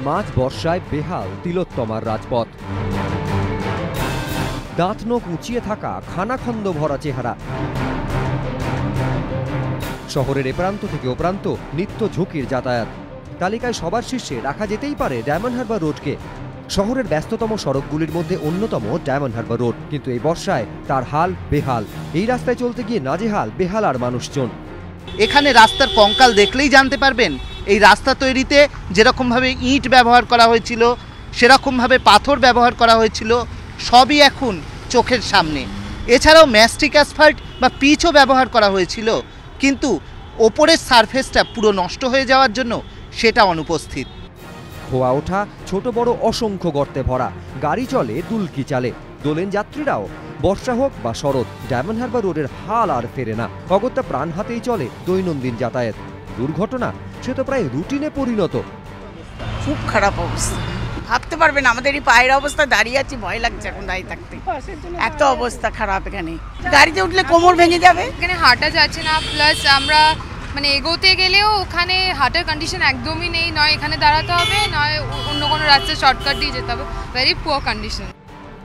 মাঝ বর্ষায় বেহাল তিলোত্তমার রাজপথ। দাঁত নখ উঁচিয়ে থাকা খানাখন্দ ভরা চেহারা। শহরের এপ্রান্ত থেকে ওপ্রান্ত নিত্য ঝুঁকির যাতায়াত। তালিকায় সবার শীর্ষে রাখা যেতেই পারে ডায়মন্ড হারবার রোডকে। শহরের ব্যস্ততম সড়কগুলির মধ্যে অন্যতম ডায়মন্ড হারবার রোড, কিন্তু এই বর্ষায় তার হাল বেহাল। এই রাস্তায় চলতে গিয়ে নাজেহাল বেহালার মানুষজন। এখানে রাস্তার কঙ্কাল দেখলেই জানতে পারবেন এই রাস্তা তৈরিতে যেরকমভাবে ইট ব্যবহার করা হয়েছিল, সেরকমভাবে পাথর ব্যবহার করা হয়েছিল, সবই এখন চোখের সামনে। এছাড়াও ম্যাস্টিক অ্যাসফাল্ট বা পিচও ব্যবহার করা হয়েছিল, কিন্তু ওপরের সারফেসটা পুরো নষ্ট হয়ে যাওয়ার জন্য সেটা অনুপস্থিত। ধোয়া ওঠা ছোট বড় অসংখ্য গর্তে ভরা, গাড়ি চলে দুলকি চালে। দোলেন যাত্রীরাও বর্ষা হোক বা শরৎ, ডায়মন্ড হারবার রোডের হাল আর ফেরে না। অগত্যা প্রাণ হাতেই চলে দৈনন্দিন যাতায়াত। দুর্ঘটনা সে তো প্রায় রুটিনে পরিণত। খুব খারাপ অবস্থা, ভাবতে পারবেন আমাদের এই পায়ের অবস্থা। দাঁড়িয়ে আছি, ভয় লাগছে এখন দাঁড়িয়ে থাকতে, এত অবস্থা খারাপ। এখানে গাড়িতে উঠলে কোমর ভেঙে যাবে। এখানে হাঁটা যাচ্ছে না, প্লাস আমরা মানে এগোতে গেলেও ওখানে হাঁটার কন্ডিশন একদমই নেই। নয় এখানে দাঁড়াতে হবে, নয় অন্য কোনো রাস্তায় শর্টকাট দিয়ে যেতে হবে। Very poor condition.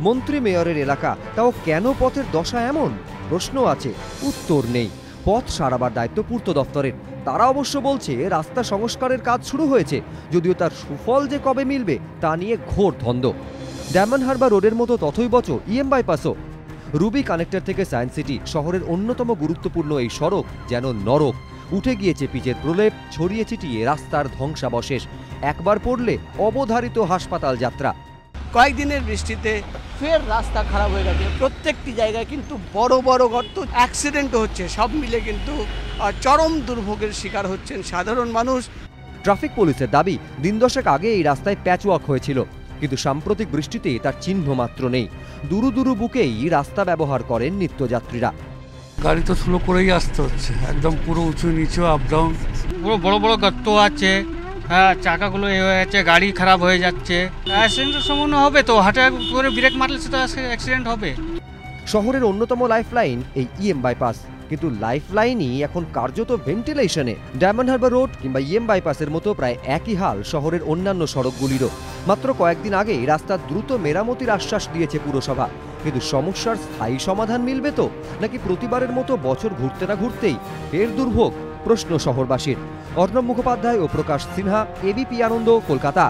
মন্ত্রী মেয়রের এলাকা, তাও কেন পথের দশা এমন? প্রশ্ন আছে, উত্তর নেই। পথ সারাবার দায়িত্ব পূর্ত দপ্তরের। তারা অবশ্য বলছে রাস্তা সংস্কারের কাজ শুরু হয়েছে, যদিও তার সুফল যে কবে মিলবে তা নিয়ে ঘোর ধন্দ। ডায়মন্ড হারবার রোডের মতো তথৈবচ ইএম বাইপাসও। রুবি কানেক্টর থেকে সায়েন্স সিটি শহরের অন্যতম গুরুত্বপূর্ণ এই সড়ক যেন নরক। উঠে গিয়েছে পিচের প্রলেপ, ছড়িয়ে ছিটিয়ে রাস্তার ধ্বংসাবশেষ। একবার পড়লে অবধারিত হাসপাতাল যাত্রা। কয়েকদিনের বৃষ্টিতে ফের রাস্তা খারাপ হয়ে গেছে। প্রত্যেকটি জায়গায় কিন্তু বড় বড় গর্ত, অ্যাক্সিডেন্ট হচ্ছে। সব মিলে কিন্তু চরম দুর্ভোগের শিকার হচ্ছেন সাধারণ মানুষ। ট্রাফিক পুলিশের দাবি, দিন দশেক আগে এই রাস্তায় প্যাচওয়ার্ক হয়েছিল, কিন্তু সাম্প্রতিক বৃষ্টিতে তার চিহ্ন মাত্র নেই। দুরু দুরু বুকেই রাস্তা ব্যবহার করেন নিত্যযাত্রীরা। গাড়ি তো স্লো করেই আসতে হচ্ছে, একদম পুরো উঁচু নিচু আপ ডাউন। পুরো বড় বড় গর্ত আছে, হ্যাঁ, চাকাগুলো এ হয়ে যাচ্ছে, গাড়ি খারাপ হয়ে যাচ্ছে। অ্যাক্সিডেন্টের সম্ভাবনা হবে তো, হঠাৎ করে ব্রেক মারলে সেটা অ্যাক্সিডেন্ট হবে। শহরের অন্যতম লাইফলাইন এই ইএম বাইপাস, কিন্তু লাইফলাইনই এখন কার্যত ভেন্টিলেশনে। ডায়মন্ড হারবার রোড কিংবা ইএম বাইপাসের মতো প্রায় একই হাল শহরের অন্যান্য সড়কগুলিরও। মাত্র কয়েকদিন আগেই রাস্তার দ্রুত মেরামতির আশ্বাস দিয়েছে পুরসভা, কিন্তু সমস্যার স্থায়ী সমাধান মিলবে তো, নাকি প্রতিবারের মতো বছর ঘুরতে না ঘুরতেই ফের দুর্ভোগ? প্রশ্ন শহরবাসীর। অর্ণব মুখোপাধ্যায় ও প্রকাশ সিনহা, এবিপি আনন্দ, কলকাতা।